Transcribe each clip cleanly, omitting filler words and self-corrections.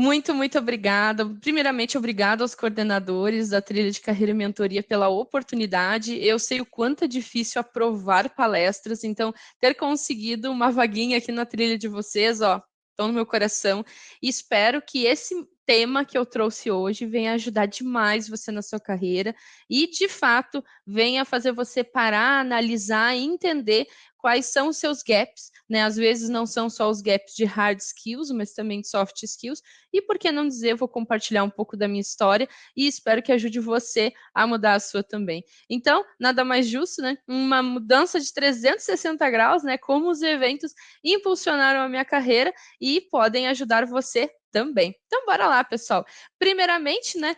Muito, muito obrigada. Primeiramente, obrigada aos coordenadores da Trilha de Carreira e Mentoria pela oportunidade. Eu sei o quanto é difícil aprovar palestras, então ter conseguido uma vaguinha aqui na trilha de vocês, ó, estão no meu coração. E espero que esse tema que eu trouxe hoje venha ajudar demais você na sua carreira e, de fato, venha fazer você parar, analisar e entender quais são os seus gaps, né? Às vezes não são só os gaps de hard skills, mas também de soft skills. E por que não dizer, eu vou compartilhar um pouco da minha história e espero que ajude você a mudar a sua também. Então, nada mais justo, né? Uma mudança de 360 graus, né? Como os eventos impulsionaram a minha carreira e podem ajudar você também. Então, bora lá, pessoal. Primeiramente, né,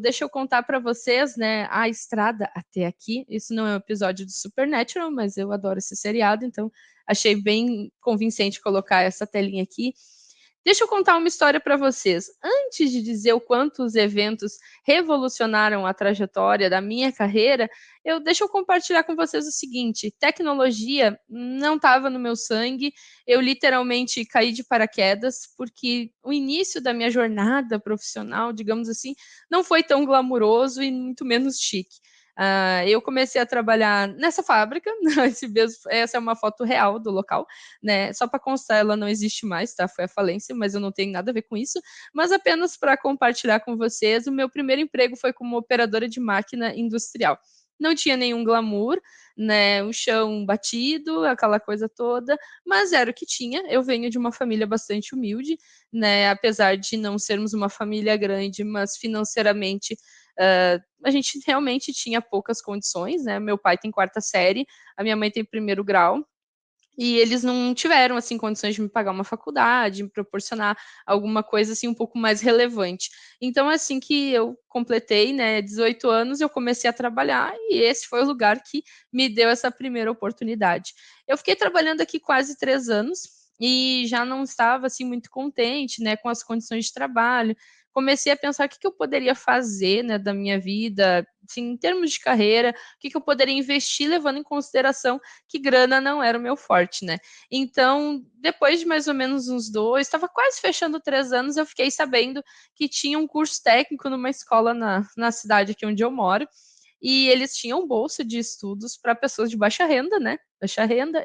deixa eu contar para vocês, né, a estrada até aqui. Isso não é um episódio de Supernatural, mas eu adoro esse seriado, então achei bem convincente colocar essa telinha aqui. Deixa eu contar uma história para vocês. Antes de dizer o quanto os eventos revolucionaram a trajetória da minha carreira, deixa eu compartilhar com vocês o seguinte: tecnologia não estava no meu sangue. Eu literalmente caí de paraquedas, porque o início da minha jornada profissional, digamos assim, não foi tão glamuroso e muito menos chique. Eu comecei a trabalhar nessa fábrica, essa é uma foto real do local, né? Só para constar, ela não existe mais, tá? Foi a falência, mas eu não tenho nada a ver com isso. Mas apenas para compartilhar com vocês, o meu primeiro emprego foi como operadora de máquina industrial. Não tinha nenhum glamour, né? O chão batido, aquela coisa toda, mas era o que tinha. Eu venho de uma família bastante humilde, né? Apesar de não sermos uma família grande, mas financeiramente a gente realmente tinha poucas condições, né? Meu pai tem quarta série, a minha mãe tem primeiro grau, e eles não tiveram assim condições de me pagar uma faculdade, me proporcionar alguma coisa assim um pouco mais relevante. Então, assim que eu completei, né, 18 anos, eu comecei a trabalhar e esse foi o lugar que me deu essa primeira oportunidade. Eu fiquei trabalhando aqui quase 3 anos e já não estava assim muito contente, né, com as condições de trabalho. Comecei a pensar o que eu poderia fazer, né, da minha vida, assim, em termos de carreira, o que eu poderia investir, levando em consideração que grana não era o meu forte, né? Então, depois de mais ou menos uns 2, estava quase fechando 3 anos, eu fiquei sabendo que tinha um curso técnico numa escola na cidade aqui onde eu moro, e eles tinham bolsa de estudos para pessoas de baixa renda, né? Baixa renda,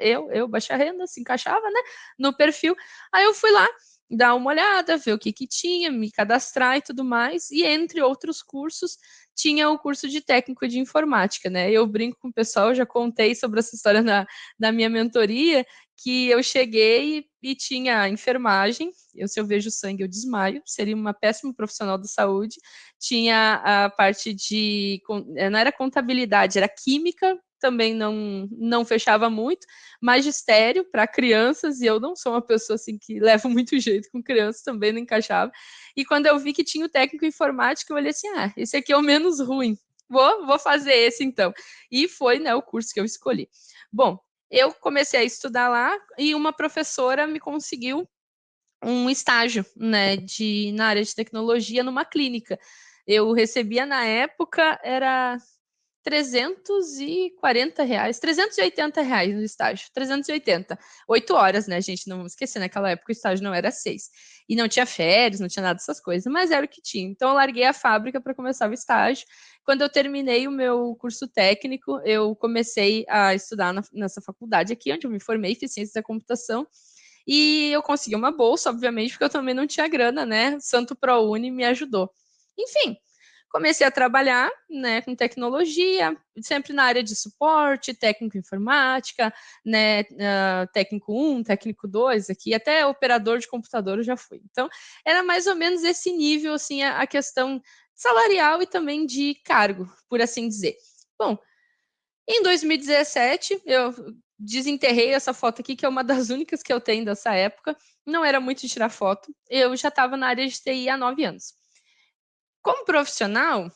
baixa renda, se encaixava, né? No perfil. Aí eu fui lá dar uma olhada, ver o que tinha, me cadastrar e tudo mais, e entre outros cursos, tinha o curso de técnico de informática, né? Eu brinco com o pessoal, já contei sobre essa história na minha mentoria, que eu cheguei e tinha enfermagem, se eu vejo sangue eu desmaio, seria uma péssima profissional da saúde, tinha a parte de, não era contabilidade, era química, também não fechava muito, magistério para crianças, e eu não sou uma pessoa assim que leva muito jeito com crianças, também não encaixava. E quando eu vi que tinha o técnico informático, eu olhei assim, esse aqui é o menos ruim, vou fazer esse então. E foi, né, o curso que eu escolhi. Bom, eu comecei a estudar lá e uma professora me conseguiu um estágio, né, na área de tecnologia numa clínica. Eu recebia na época, era R$ 340, R$ 380 no estágio, 380. 8 horas, né, gente? Não vamos esquecer, naquela época o estágio não era 6. E não tinha férias, não tinha nada dessas coisas, mas era o que tinha. Então eu larguei a fábrica para começar o estágio. Quando eu terminei o meu curso técnico, eu comecei a estudar nessa faculdade aqui, onde eu me formei, fiz ciência da computação, e eu consegui uma bolsa, obviamente, porque eu também não tinha grana, né? Santo ProUni me ajudou. Enfim, comecei a trabalhar, né, com tecnologia, sempre na área de suporte, técnico informática, né, técnico 1, técnico 2 aqui, até operador de computador eu já fui. Então, era mais ou menos esse nível, assim, a questão salarial e também de cargo, por assim dizer. Bom, em 2017, eu desenterrei essa foto aqui, que é uma das únicas que eu tenho dessa época. Não era muito de tirar foto. Eu já estava na área de TI há 9 anos. Como profissional,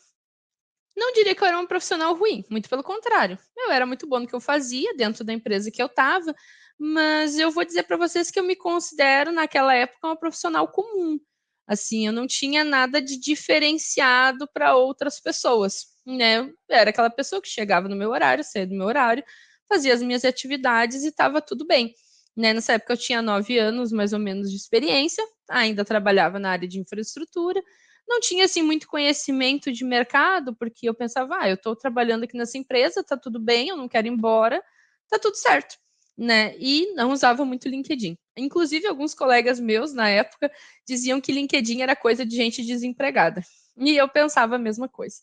não diria que eu era um profissional ruim, muito pelo contrário. Eu era muito bom no que eu fazia, dentro da empresa que eu estava, mas eu vou dizer para vocês que eu me considero, naquela época, uma profissional comum. Assim, eu não tinha nada de diferenciado para outras pessoas, né? Eu era aquela pessoa que chegava no meu horário, saía do meu horário, fazia as minhas atividades e estava tudo bem. né? Nessa época eu tinha 9 anos, mais ou menos, de experiência, ainda trabalhava na área de infraestrutura, não tinha assim muito conhecimento de mercado, porque eu pensava, eu estou trabalhando aqui nessa empresa, tá tudo bem, eu não quero ir embora, tá tudo certo, né? E não usava muito LinkedIn. Inclusive, alguns colegas meus na época diziam que LinkedIn era coisa de gente desempregada. E eu pensava a mesma coisa.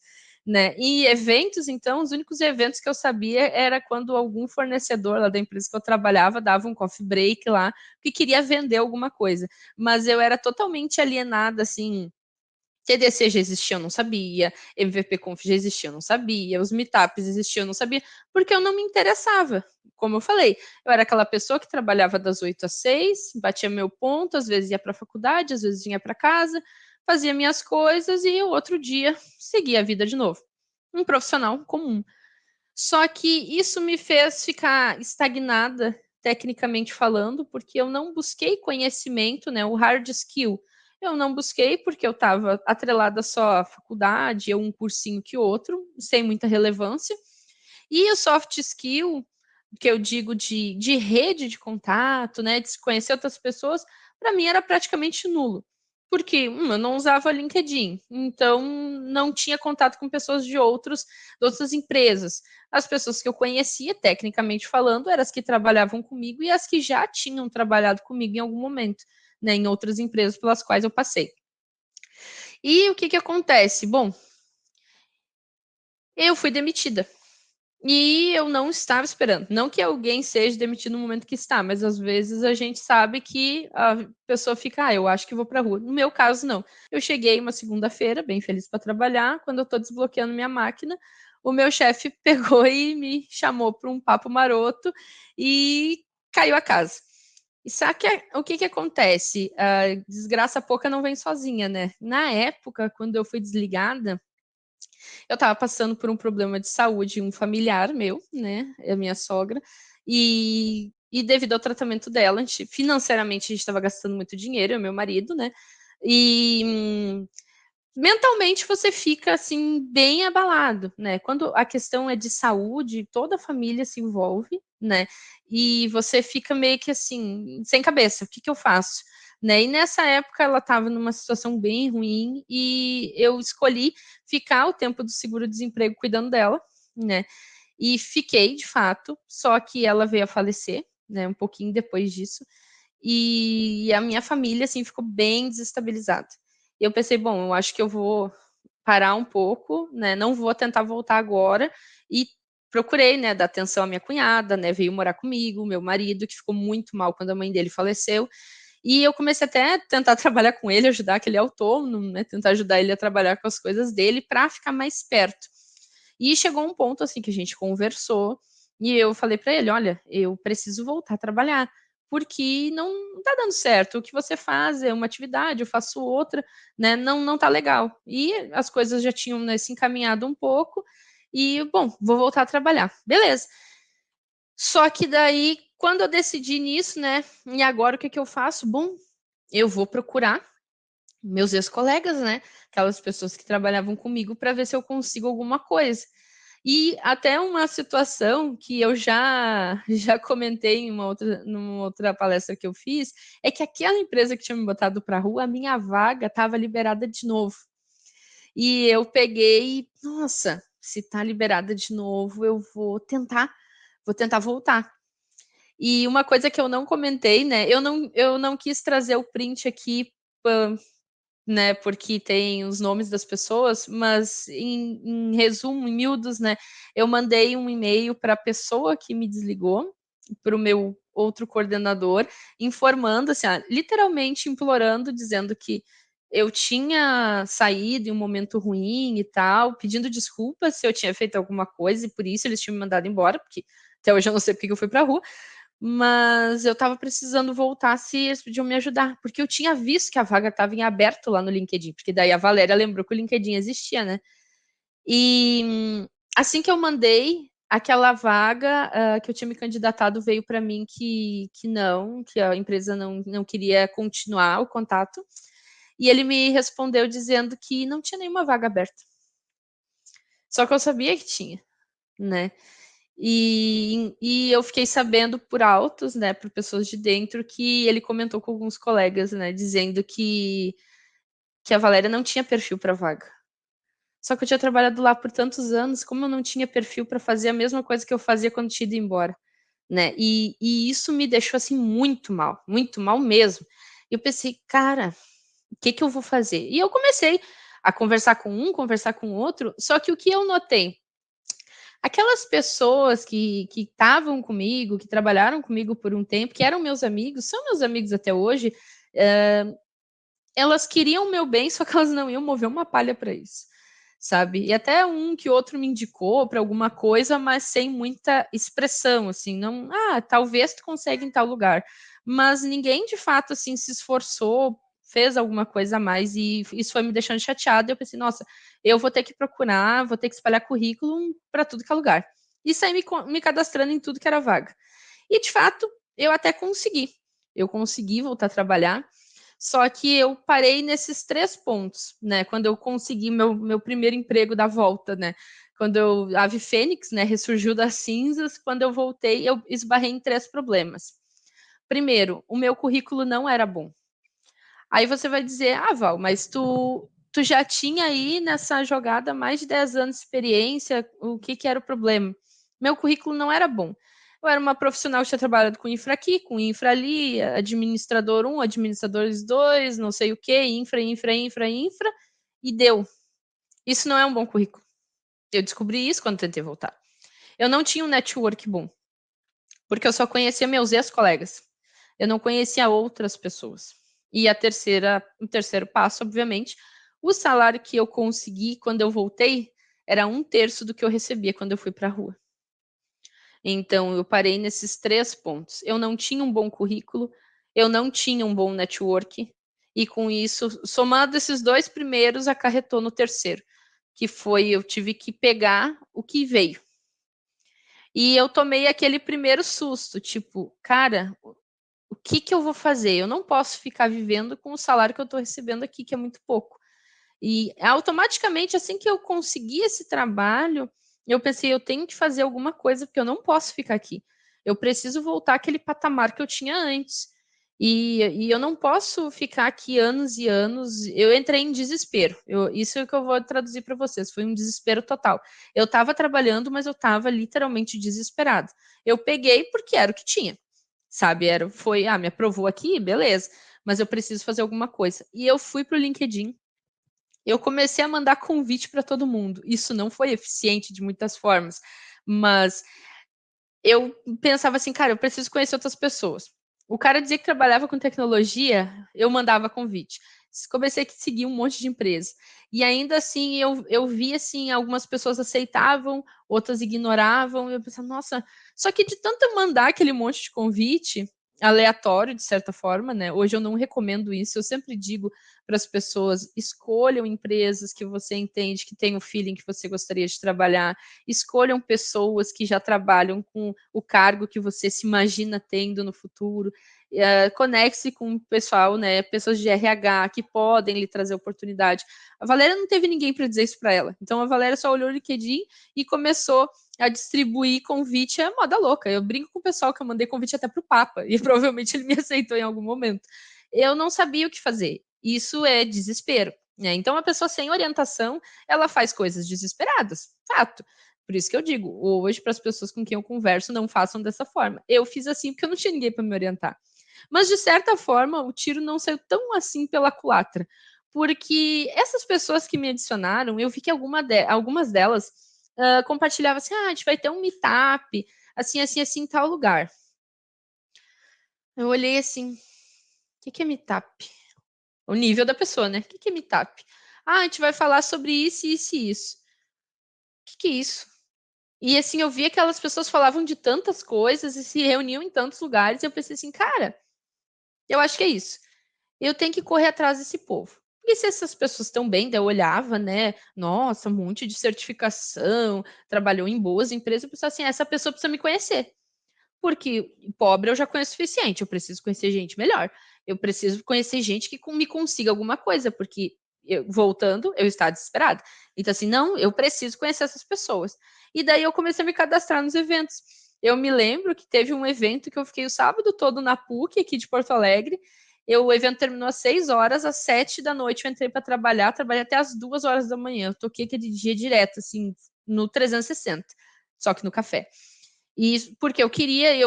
Né? E eventos, então, os únicos eventos que eu sabia era quando algum fornecedor lá da empresa que eu trabalhava dava um coffee break lá, que queria vender alguma coisa. Mas eu era totalmente alienada, assim, TDC já existia, eu não sabia, MVP Conf já existia, eu não sabia, os meetups existiam, eu não sabia, porque eu não me interessava. Como eu falei, eu era aquela pessoa que trabalhava das 8 às 6, batia meu ponto, às vezes ia para a faculdade, às vezes vinha para casa, fazia minhas coisas e o outro dia seguia a vida de novo. Um profissional comum. Só que isso me fez ficar estagnada, tecnicamente falando, porque eu não busquei conhecimento, né, o hard skill. Eu não busquei porque eu estava atrelada só à faculdade, ou um cursinho que outro, sem muita relevância. E o soft skill, que eu digo de rede de contato, né, de se conhecer outras pessoas, para mim era praticamente nulo. Porque eu não usava LinkedIn, então não tinha contato com pessoas de outras empresas. As pessoas que eu conhecia, tecnicamente falando, eram as que trabalhavam comigo e as que já tinham trabalhado comigo em algum momento, né, em outras empresas pelas quais eu passei. E o que acontece? Bom, eu fui demitida. E eu não estava esperando. Não que alguém seja demitido no momento que está, mas às vezes a gente sabe que a pessoa fica, eu acho que vou para a rua. No meu caso, não. Eu cheguei uma segunda-feira, bem feliz para trabalhar. Quando eu estou desbloqueando minha máquina, o meu chefe pegou e me chamou para um papo maroto e caiu a casa. E sabe o que acontece? A desgraça pouca não vem sozinha, né? Na época, quando eu fui desligada, eu estava passando por um problema de saúde, um familiar meu, né, a minha sogra, e devido ao tratamento dela, financeiramente a gente estava gastando muito dinheiro, eu e meu marido, né, e mentalmente você fica assim bem abalado, né? Quando a questão é de saúde, toda a família se envolve, né? E você fica meio que assim, sem cabeça, o que que eu faço? Né? E nessa época ela estava numa situação bem ruim e eu escolhi ficar o tempo do seguro-desemprego cuidando dela, né? E fiquei, de fato, só que ela veio a falecer, né? Um pouquinho depois disso. E a minha família, assim, ficou bem desestabilizada. E eu pensei, bom, eu acho que eu vou parar um pouco, né? Não vou tentar voltar agora. E procurei, né, dar atenção à minha cunhada, né? Veio morar comigo, meu marido, que ficou muito mal quando a mãe dele faleceu. E eu comecei até a tentar trabalhar com ele, ajudar, que ele é autônomo, né? Tentar ajudar ele a trabalhar com as coisas dele para ficar mais perto. E chegou um ponto assim que a gente conversou e eu falei para ele, olha, eu preciso voltar a trabalhar porque não tá dando certo. O que você faz é uma atividade, eu faço outra, né? Não tá legal. E as coisas já tinham, né, se encaminhado um pouco e bom, vou voltar a trabalhar. Beleza. Só que daí, quando eu decidi nisso, né? E agora o que que eu faço? Bom, eu vou procurar meus ex-colegas, né? Aquelas pessoas que trabalhavam comigo para ver se eu consigo alguma coisa. E até uma situação que eu já comentei em numa outra palestra que eu fiz, é que aquela empresa que tinha me botado para a rua, a minha vaga estava liberada de novo. E eu peguei, nossa, se está liberada de novo, eu vou tentar voltar. E uma coisa que eu não comentei, né? Eu não quis trazer o print aqui, né? Porque tem os nomes das pessoas, mas em resumo, em miúdos, né? Eu mandei um e-mail para a pessoa que me desligou, para o meu outro coordenador, informando, assim, literalmente implorando, dizendo que eu tinha saído em um momento ruim e tal, pedindo desculpas se eu tinha feito alguma coisa e por isso eles tinham me mandado embora, porque até hoje eu não sei porque eu fui para a rua, mas eu estava precisando voltar se eles podiam me ajudar, porque eu tinha visto que a vaga estava em aberto lá no LinkedIn, porque daí a Valéria lembrou que o LinkedIn existia, né? E assim que eu mandei aquela vaga que eu tinha me candidatado, veio para mim que a empresa não queria continuar o contato. E ele me respondeu dizendo que não tinha nenhuma vaga aberta. Só que eu sabia que tinha, né? E eu fiquei sabendo por altos, né, por pessoas de dentro, que ele comentou com alguns colegas, né, dizendo que a Valéria não tinha perfil para vaga. Só que eu tinha trabalhado lá por tantos anos, como eu não tinha perfil para fazer a mesma coisa que eu fazia quando tinha ido embora, né? E isso me deixou assim muito mal mesmo. E eu pensei, cara, o que que eu vou fazer? E eu comecei a conversar com um, conversar com outro, só que o que eu notei? Aquelas pessoas que estavam comigo, que trabalharam comigo por um tempo, que eram meus amigos, são meus amigos até hoje, elas queriam o meu bem, só que elas não iam mover uma palha para isso, sabe? E até um que outro me indicou para alguma coisa, mas sem muita expressão, assim, não, talvez tu consiga em tal lugar, mas ninguém de fato assim se esforçou, fez alguma coisa a mais e isso foi me deixando chateada. Eu pensei, nossa, eu vou ter que procurar, vou ter que espalhar currículo para tudo que é lugar. E saí me cadastrando em tudo que era vaga. E de fato, eu até consegui. Eu consegui voltar a trabalhar, só que eu parei nesses 3 pontos, né? Quando eu consegui meu primeiro emprego da volta, né? Quando a Ave Fênix, né, ressurgiu das cinzas, quando eu voltei, eu esbarrei em 3 problemas. Primeiro, o meu currículo não era bom. Aí você vai dizer, Val, mas tu já tinha aí nessa jogada mais de 10 anos de experiência, o que era o problema? Meu currículo não era bom. Eu era uma profissional que tinha trabalhado com infra aqui, com infra ali, administrador 1, administradores 2, não sei o que, infra, e deu. Isso não é um bom currículo. Eu descobri isso quando tentei voltar. Eu não tinha um network bom, porque eu só conhecia meus ex-colegas. Eu não conhecia outras pessoas. E o terceiro passo, obviamente, o salário que eu consegui quando eu voltei era 1/3 do que eu recebia quando eu fui para a rua. Então, eu parei nesses 3 pontos. Eu não tinha um bom currículo, eu não tinha um bom network, e com isso, somado esses 2 primeiros, acarretou no terceiro, que foi eu tive que pegar o que veio. E eu tomei aquele primeiro susto, tipo, cara, o que que eu vou fazer? Eu não posso ficar vivendo com o salário que eu estou recebendo aqui, que é muito pouco. E automaticamente, assim que eu consegui esse trabalho, eu pensei, eu tenho que fazer alguma coisa, porque eu não posso ficar aqui. Eu preciso voltar àquele patamar que eu tinha antes. E eu não posso ficar aqui anos e anos. Eu entrei em desespero. Isso é o que eu vou traduzir para vocês. Foi um desespero total. Eu estava trabalhando, mas eu estava literalmente desesperada. Eu peguei porque era o que tinha, sabe? Me aprovou aqui, beleza. Mas eu preciso fazer alguma coisa. E eu fui para o LinkedIn, eu comecei a mandar convite para todo mundo. Isso não foi eficiente de muitas formas, mas eu pensava assim, cara, eu preciso conhecer outras pessoas. O cara dizia que trabalhava com tecnologia, eu mandava convite. Comecei a seguir um monte de empresa. E ainda assim, eu vi assim, algumas pessoas aceitavam, outras ignoravam. E eu pensava, nossa, só que de tanto eu mandar aquele monte de convite, aleatório, de certa forma, né? Hoje eu não recomendo isso, eu sempre digo para as pessoas, escolham empresas que você entende, que tem o feeling que você gostaria de trabalhar, escolham pessoas que já trabalham com o cargo que você se imagina tendo no futuro, conecte-se com o pessoal, né, pessoas de RH que podem lhe trazer oportunidade. A Valéria não teve ninguém para dizer isso para ela, então a Valéria só olhou o LinkedIn e começou a distribuir convite à moda louca. Eu brinco com o pessoal que eu mandei convite até para o Papa, e provavelmente ele me aceitou em algum momento. Eu não sabia o que fazer. Isso é desespero, né? Então, a pessoa sem orientação, ela faz coisas desesperadas, fato. Por isso que eu digo, hoje, para as pessoas com quem eu converso, não façam dessa forma. Eu fiz assim porque eu não tinha ninguém para me orientar. Mas, de certa forma, o tiro não saiu tão assim pela culatra. Porque essas pessoas que me adicionaram, eu vi que algumas delas compartilhavam assim: a gente vai ter um meetup, assim, em tal lugar. Eu olhei assim: o que é meetup? O nível da pessoa, né? O que é meetup? A gente vai falar sobre isso, isso e isso. O que é isso? E assim, eu vi que aquelas pessoas falavam de tantas coisas e se reuniam em tantos lugares, e eu pensei assim, cara, eu acho que é isso. Eu tenho que correr atrás desse povo. Porque se essas pessoas estão bem, daí eu olhava, né? Nossa, um monte de certificação, trabalhou em boas empresas, eu pensava assim, essa pessoa precisa me conhecer. Porque pobre eu já conheço o suficiente, eu preciso conhecer gente melhor. Eu preciso conhecer gente que me consiga alguma coisa, porque voltando, eu estava desesperada. Então, assim, não, eu preciso conhecer essas pessoas. E daí eu comecei a me cadastrar nos eventos. Eu me lembro que teve um evento que eu fiquei o sábado todo na PUC, aqui de Porto Alegre. O evento terminou às 6 horas, às 7 da noite eu entrei para trabalhar, trabalhei até às 2 horas da manhã. Eu toquei aquele dia direto, assim, no 360, só que no café. E porque eu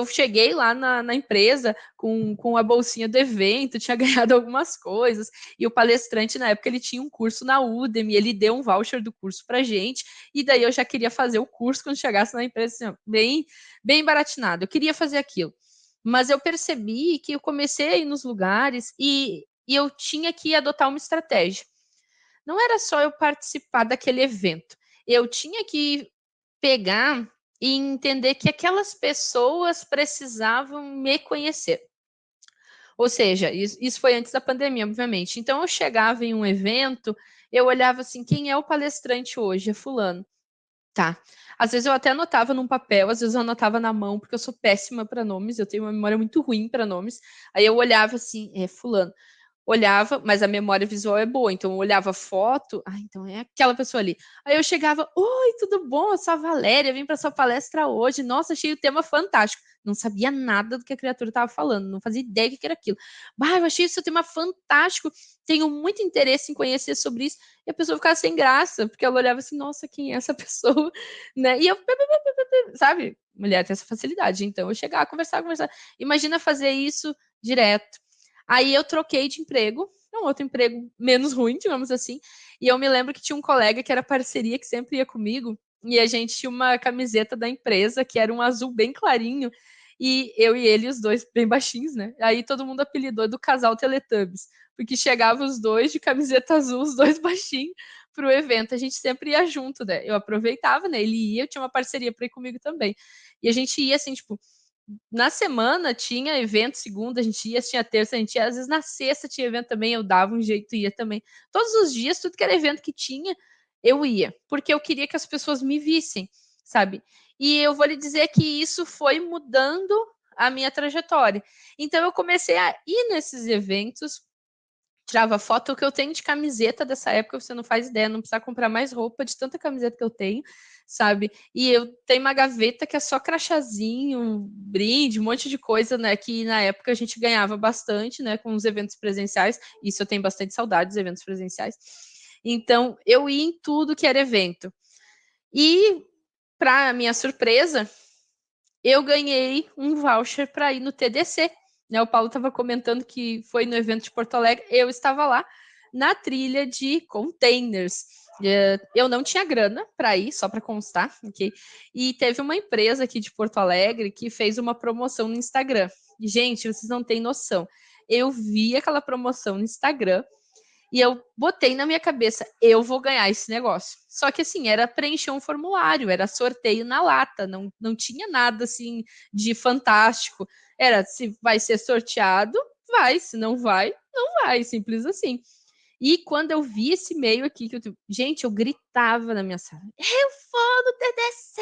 cheguei lá na empresa com a bolsinha do evento, tinha ganhado algumas coisas, e o palestrante, na época, ele tinha um curso na Udemy, ele deu um voucher do curso pra gente, e daí eu já queria fazer o curso quando chegasse na empresa, assim, bem, bem baratinado, eu queria fazer aquilo. Mas eu percebi que eu comecei a ir nos lugares e eu tinha que adotar uma estratégia. Não era só eu participar daquele evento, eu tinha que pegar e entender que aquelas pessoas precisavam me conhecer. Ou seja, isso foi antes da pandemia, obviamente. Então eu chegava em um evento, eu olhava assim, quem é o palestrante hoje? É fulano. Tá. Às vezes eu até anotava num papel, às vezes eu anotava na mão, porque eu sou péssima para nomes, eu tenho uma memória muito ruim para nomes. Aí eu olhava assim, é fulano. Olhava, mas a memória visual é boa, então eu olhava a foto, então é aquela pessoa ali. Aí eu chegava, oi, tudo bom? Eu sou a Valéria, vim para sua palestra hoje. Nossa, achei o tema fantástico. Não sabia nada do que a criatura estava falando, não fazia ideia do que era aquilo. Bah, eu achei o seu tema fantástico, tenho muito interesse em conhecer sobre isso. E a pessoa ficava sem graça, porque ela olhava assim, nossa, quem é essa pessoa? Né? E eu, sabe, mulher tem essa facilidade, então eu chegava, conversar. Imagina fazer isso direto. Aí eu troquei de emprego, um outro emprego menos ruim, digamos assim. E eu me lembro que tinha um colega que era parceria, que sempre ia comigo, e a gente tinha uma camiseta da empresa, que era um azul bem clarinho, e eu e ele, os dois bem baixinhos, né? Aí todo mundo apelidou do casal Teletubbies, porque chegavam os dois de camiseta azul, os dois baixinhos, pro evento. A gente sempre ia junto, né? Eu aproveitava, né? Ele ia, eu tinha uma parceria para ir comigo também. E a gente ia assim, tipo, na semana tinha evento, segunda a gente ia, tinha terça a gente ia, às vezes na sexta tinha evento também, eu dava um jeito e ia também. Todos os dias, tudo que era evento que tinha, eu ia, porque eu queria que as pessoas me vissem, sabe? E eu vou lhe dizer que isso foi mudando a minha trajetória. Então eu comecei a ir nesses eventos, tirava foto. O que eu tenho de camiseta dessa época, você não faz ideia, não precisa comprar mais roupa de tanta camiseta que eu tenho, sabe? E eu tenho uma gaveta que é só crachazinho, brinde, um monte de coisa, né? Que na época a gente ganhava bastante, né? Com os eventos presenciais. Isso eu tenho bastante saudade dos eventos presenciais. Então, eu ia em tudo que era evento. E, para minha surpresa, eu ganhei um voucher para ir no TDC. Né? O Paulo estava comentando que foi no evento de Porto Alegre, eu estava lá na trilha de containers. Eu não tinha grana para ir, só para constar, ok? E teve uma empresa aqui de Porto Alegre que fez uma promoção no Instagram. Gente, vocês não têm noção. Eu vi aquela promoção no Instagram e eu botei na minha cabeça, eu vou ganhar esse negócio. Só que assim, era preencher um formulário, era sorteio na lata, não tinha nada assim de fantástico. Era, se vai ser sorteado, vai, se não vai, não vai, simples assim. E quando eu vi esse e-mail aqui, gente, eu gritava na minha sala: eu vou no TDC,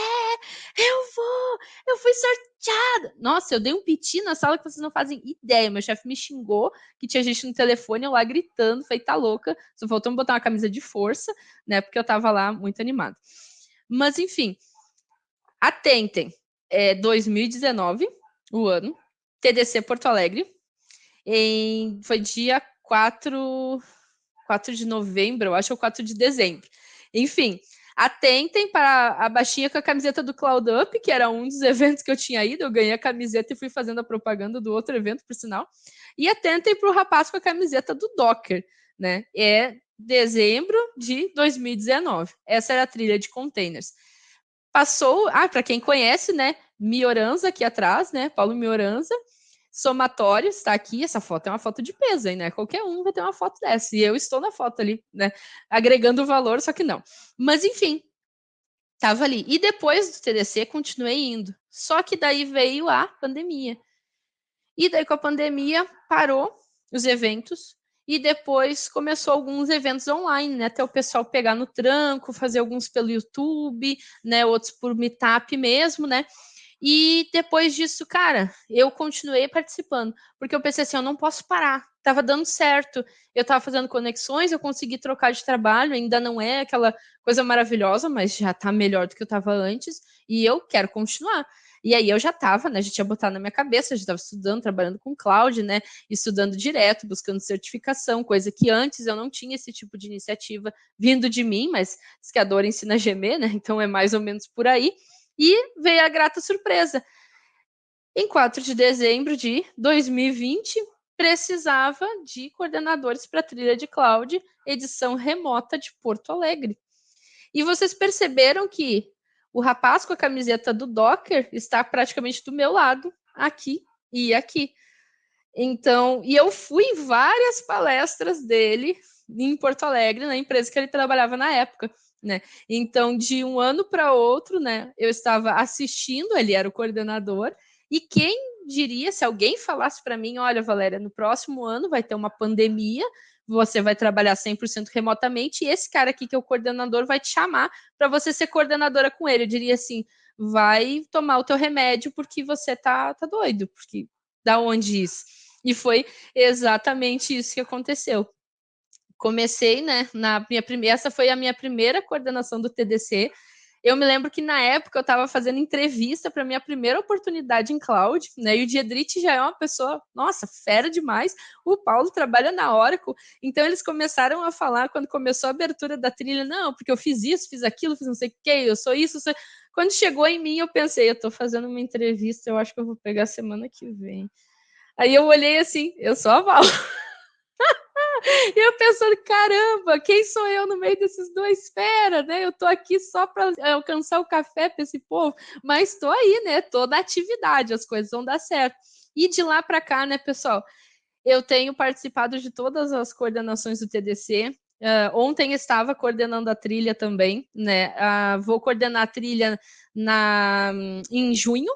eu fui sorteada. Nossa, eu dei um piti na sala que vocês não fazem ideia. Meu chefe me xingou, que tinha gente no telefone, eu lá gritando, feita louca. Só faltou me botar uma camisa de força, né? Porque eu tava lá muito animada. Mas, enfim, atentem. 2019, o ano, TDC Porto Alegre. Foi dia 4 de novembro, eu acho, ou 4 de dezembro. Enfim, atentem para a baixinha com a camiseta do Cloud Up, que era um dos eventos que eu tinha ido. Eu ganhei a camiseta e fui fazendo a propaganda do outro evento, por sinal. E atentem para o rapaz com a camiseta do Docker, né? É dezembro de 2019. Essa era a trilha de containers. Passou, para quem conhece, né? Mioranza aqui atrás, né? Paulo Mioranza. Somatório está aqui. Essa foto é uma foto de peso, hein, né? Qualquer um vai ter uma foto dessa. E eu estou na foto ali, né? Agregando valor, só que não. Mas enfim, estava ali. E depois do TDC, continuei indo. Só que daí veio a pandemia. E daí com a pandemia parou os eventos. E depois começou alguns eventos online, né? Até o pessoal pegar no tranco, fazer alguns pelo YouTube, né? Outros por Meetup mesmo, né? E depois disso, cara, eu continuei participando, porque eu pensei assim, eu não posso parar. Tava dando certo, eu tava fazendo conexões, eu consegui trocar de trabalho, ainda não é aquela coisa maravilhosa, mas já tá melhor do que eu tava antes, e eu quero continuar. E aí eu já tava, né, já tinha botado na minha cabeça, já tava estudando, trabalhando com cloud, né, estudando direto, buscando certificação, coisa que antes eu não tinha esse tipo de iniciativa vindo de mim, mas diz que a dor ensina a gemer, né, então é mais ou menos por aí. E veio a grata surpresa. Em 4 de dezembro de 2020, precisava de coordenadores para a trilha de cloud, edição remota de Porto Alegre. E vocês perceberam que o rapaz com a camiseta do Docker está praticamente do meu lado, aqui e aqui. Então, e eu fui em várias palestras dele em Porto Alegre, na empresa que ele trabalhava na época, né? Então, de um ano para outro, né, eu estava assistindo, ele era o coordenador, e quem diria, se alguém falasse para mim, olha, Valéria, no próximo ano vai ter uma pandemia, você vai trabalhar 100% remotamente, e esse cara aqui que é o coordenador vai te chamar para você ser coordenadora com ele. Eu diria assim, vai tomar o teu remédio porque você tá doido, porque da onde isso? E foi exatamente isso que aconteceu. Comecei, né, na minha primeira, essa foi a minha primeira coordenação do TDC. Eu me lembro que na época eu estava fazendo entrevista para minha primeira oportunidade em cloud, né? E o Diedrich já é uma pessoa, nossa, fera demais. O Paulo trabalha na Oracle, então eles começaram a falar quando começou a abertura da trilha, não, porque eu fiz isso, fiz aquilo, fiz não sei o que, eu sou isso, eu sou... Quando chegou em mim, eu pensei, eu estou fazendo uma entrevista, eu acho que eu vou pegar semana que vem. Aí eu olhei assim, eu sou a Val. E eu pensando, caramba, quem sou eu no meio desses dois feras, né? Eu tô aqui só para alcançar o café para esse povo, mas tô aí, né? Tô na atividade, as coisas vão dar certo. E de lá para cá, né, pessoal? Eu tenho participado de todas as coordenações do TDC. Ontem estava coordenando a trilha também, né? Vou coordenar a trilha em junho,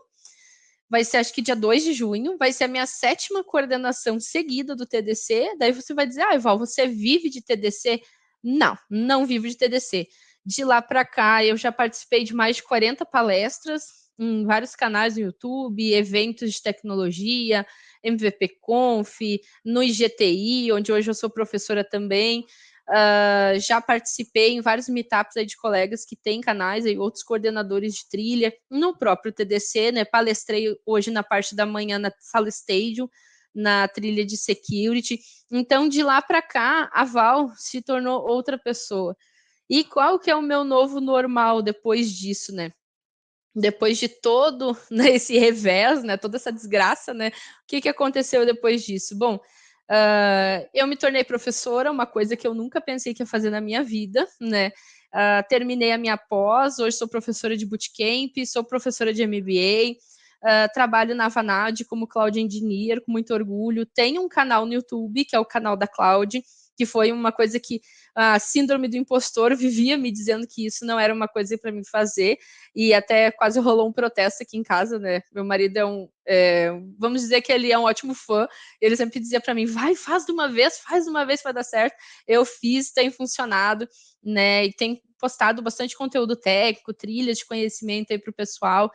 vai ser acho que dia 2 de junho, vai ser a minha 7ª coordenação seguida do TDC. Daí você vai dizer, Val, você vive de TDC? Não, não vivo de TDC. De lá para cá, eu já participei de mais de 40 palestras em vários canais no YouTube, eventos de tecnologia, MVP Conf, no IGTI, onde hoje eu sou professora também. Já participei em vários meetups aí de colegas que têm canais e outros coordenadores de trilha, no próprio TDC, né? Palestrei hoje na parte da manhã na Sala Stadium, na trilha de security. Então, de lá para cá, a Val se tornou outra pessoa. E qual que é o meu novo normal depois disso, né? Depois de todo, né, esse revés, né, toda essa desgraça, né, o que aconteceu depois disso? Bom, eu me tornei professora, uma coisa que eu nunca pensei que ia fazer na minha vida, né? Terminei a minha pós, hoje sou professora de bootcamp, sou professora de MBA, trabalho na Vanad como Cloud Engineer, com muito orgulho. Tenho um canal no YouTube, que é o canal da Cloud, que foi uma coisa que a síndrome do impostor vivia me dizendo que isso não era uma coisa para mim fazer, e até quase rolou um protesto aqui em casa, né? Meu marido vamos dizer que ele é um ótimo fã, ele sempre dizia para mim, vai, faz de uma vez, vai dar certo. Eu fiz, tem funcionado, né? E tem postado bastante conteúdo técnico, trilhas de conhecimento aí para o pessoal.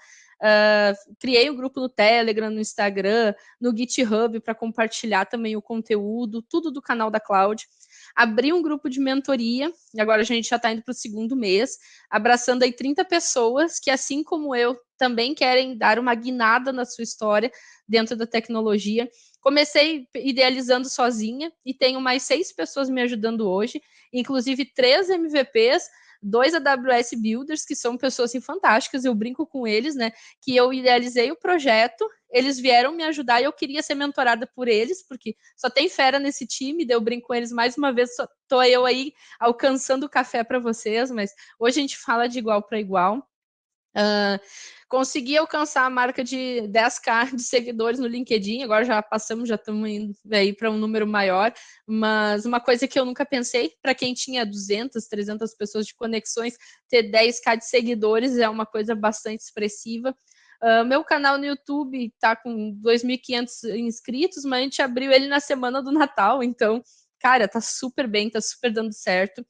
Criei um grupo no Telegram, no Instagram, no GitHub para compartilhar também o conteúdo, tudo do canal da Cloud. Abri um grupo de mentoria, e agora a gente já está indo para o 2º mês, abraçando aí 30 pessoas que, assim como eu, também querem dar uma guinada na sua história dentro da tecnologia. Comecei idealizando sozinha e tenho mais 6 pessoas me ajudando hoje, inclusive 3 MVPs, 2 AWS Builders, que são pessoas assim, fantásticas, eu brinco com eles, né? Que eu idealizei o projeto, eles vieram me ajudar e eu queria ser mentorada por eles, porque só tem fera nesse time, daí eu brinco com eles mais uma vez, tô eu aí alcançando o café para vocês, mas hoje a gente fala de igual para igual. Consegui alcançar a marca de 10k de seguidores no LinkedIn, agora já passamos, já estamos indo aí para um número maior, mas uma coisa que eu nunca pensei, para quem tinha 200, 300 pessoas de conexões, ter 10k de seguidores é uma coisa bastante expressiva. Meu canal no YouTube está com 2.500 inscritos, mas a gente abriu ele na semana do Natal, então, cara, tá super bem, tá super dando certo.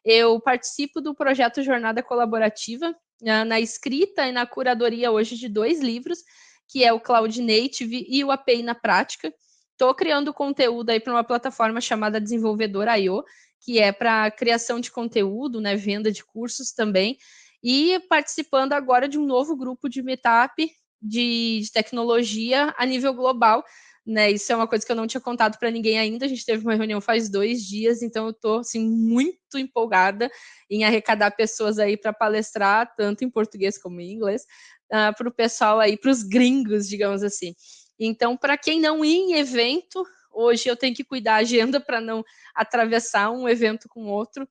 Eu participo do projeto Jornada Colaborativa, na escrita e na curadoria hoje de 2 livros, que é o Cloud Native e o API na prática. Estou criando conteúdo aí para uma plataforma chamada Desenvolvedor.io, que é para criação de conteúdo, né, venda de cursos também, e participando agora de um novo grupo de meetup de tecnologia a nível global, né? Isso é uma coisa que eu não tinha contado para ninguém ainda. A gente teve uma reunião faz 2 dias, então eu estou assim, muito empolgada em arrecadar pessoas aí para palestrar, tanto em português como em inglês, para o pessoal aí, para os gringos, digamos assim. Então, para quem não ir em evento, hoje eu tenho que cuidar da agenda para não atravessar um evento com outro.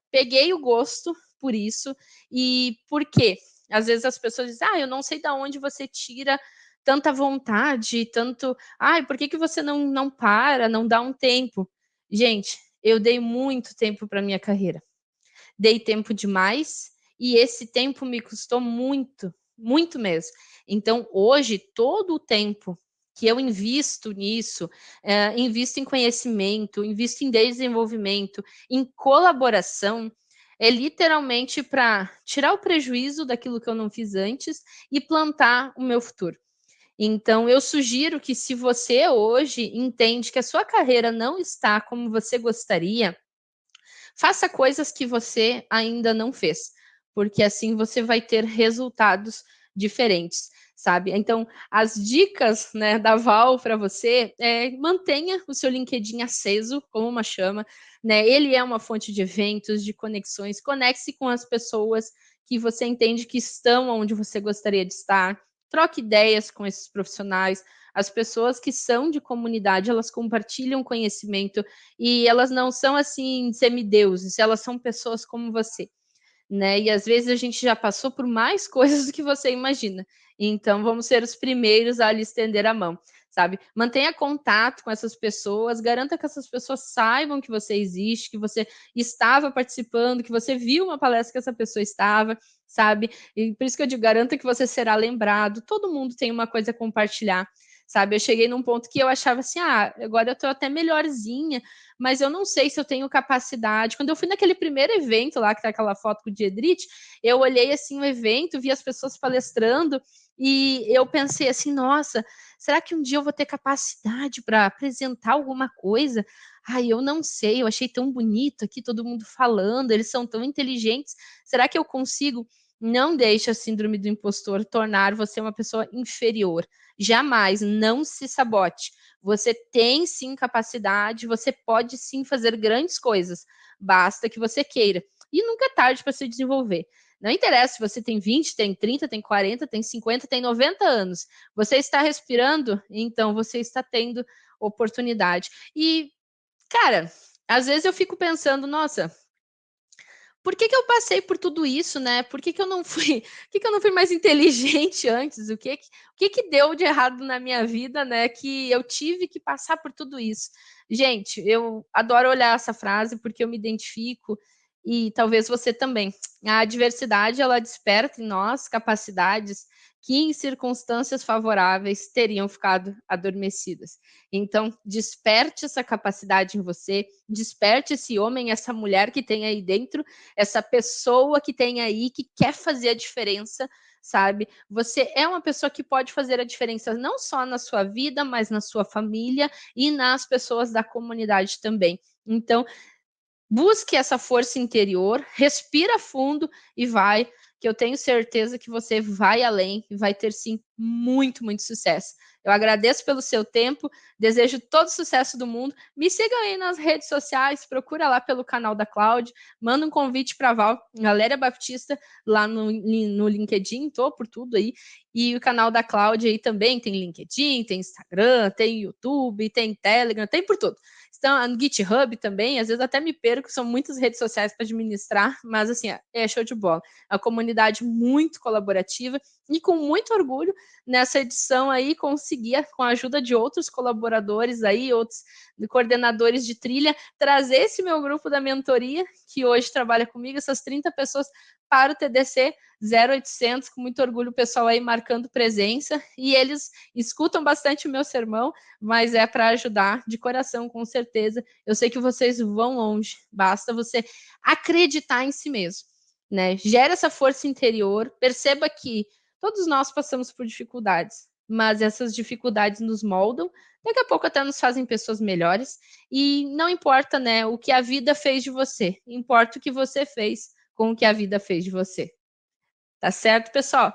Peguei o gosto por isso. E por quê? Às vezes as pessoas dizem, eu não sei de onde você tira tanta vontade, tanto... por que você não para, não dá um tempo? Gente, eu dei muito tempo para minha carreira. Dei tempo demais e esse tempo me custou muito, muito mesmo. Então, hoje, todo o tempo que eu invisto nisso, invisto em conhecimento, invisto em desenvolvimento, em colaboração, é literalmente para tirar o prejuízo daquilo que eu não fiz antes e plantar o meu futuro. Então, eu sugiro que se você hoje entende que a sua carreira não está como você gostaria, faça coisas que você ainda não fez, porque assim você vai ter resultados diferentes, sabe? Então, as dicas, né, da Val para você é mantenha o seu LinkedIn aceso como uma chama, né? Ele é uma fonte de eventos, de conexões, conecte-se com as pessoas que você entende que estão onde você gostaria de estar, troque ideias com esses profissionais. As pessoas que são de comunidade, elas compartilham conhecimento e elas não são assim semideuses, elas são pessoas como você, né? E às vezes a gente já passou por mais coisas do que você imagina. Então vamos ser os primeiros a lhe estender a mão, sabe? Mantenha contato com essas pessoas, garanta que essas pessoas saibam que você existe, que você estava participando, que você viu uma palestra que essa pessoa estava, sabe? E por isso que eu digo, garanta que você será lembrado. Todo mundo tem uma coisa a compartilhar, sabe? Eu cheguei num ponto que eu achava assim, agora eu tô até melhorzinha, mas eu não sei se eu tenho capacidade. Quando eu fui naquele primeiro evento lá, que tá aquela foto com o Diedrich, eu olhei assim o evento, vi as pessoas palestrando e eu pensei assim, nossa, será que um dia eu vou ter capacidade para apresentar alguma coisa? Eu não sei, eu achei tão bonito aqui todo mundo falando, eles são tão inteligentes. Será que eu consigo? Não deixe a síndrome do impostor tornar você uma pessoa inferior. Jamais, não se sabote. Você tem sim capacidade, você pode sim fazer grandes coisas, basta que você queira. E nunca é tarde para se desenvolver. Não interessa se você tem 20, tem 30, tem 40, tem 50, tem 90 anos. Você está respirando, então você está tendo oportunidade. E, cara, às vezes eu fico pensando, nossa, por que eu passei por tudo isso, né? Por que eu não fui, por que eu não fui mais inteligente antes? O que deu de errado na minha vida, né? Que eu tive que passar por tudo isso. Gente, eu adoro olhar essa frase porque eu me identifico e talvez você também. A diversidade, ela desperta em nós capacidades que em circunstâncias favoráveis teriam ficado adormecidas. Então, desperte essa capacidade em você, desperte esse homem, essa mulher que tem aí dentro, essa pessoa que tem aí que quer fazer a diferença, sabe? Você é uma pessoa que pode fazer a diferença não só na sua vida, mas na sua família e nas pessoas da comunidade também. Então, busque essa força interior, respira fundo e vai, que eu tenho certeza que você vai além e vai ter sim muito, muito sucesso. Eu agradeço pelo seu tempo, desejo todo o sucesso do mundo. Me sigam aí nas redes sociais, procura lá pelo canal da Cláudia, manda um convite para a Val, Valéria Baptista, lá no LinkedIn, tô por tudo aí. E o canal da Cláudia aí também tem LinkedIn, tem Instagram, tem YouTube, tem Telegram, tem por tudo. Então, no GitHub também, às vezes até me perco, são muitas redes sociais para administrar, mas assim, é show de bola. É uma comunidade muito colaborativa e com muito orgulho nessa edição aí conseguir, com a ajuda de outros colaboradores aí, outros coordenadores de trilha, trazer esse meu grupo da mentoria, que hoje trabalha comigo, essas 30 pessoas para o TDC 0800, com muito orgulho o pessoal aí marcando presença, e eles escutam bastante o meu sermão, mas é para ajudar de coração, com certeza. Eu sei que vocês vão longe, basta você acreditar em si mesmo. né? Gera essa força interior, perceba que todos nós passamos por dificuldades, mas essas dificuldades nos moldam, daqui a pouco até nos fazem pessoas melhores, e não importa, né, o que a vida fez de você, importa o que você fez com o que a vida fez de você. Tá certo, pessoal?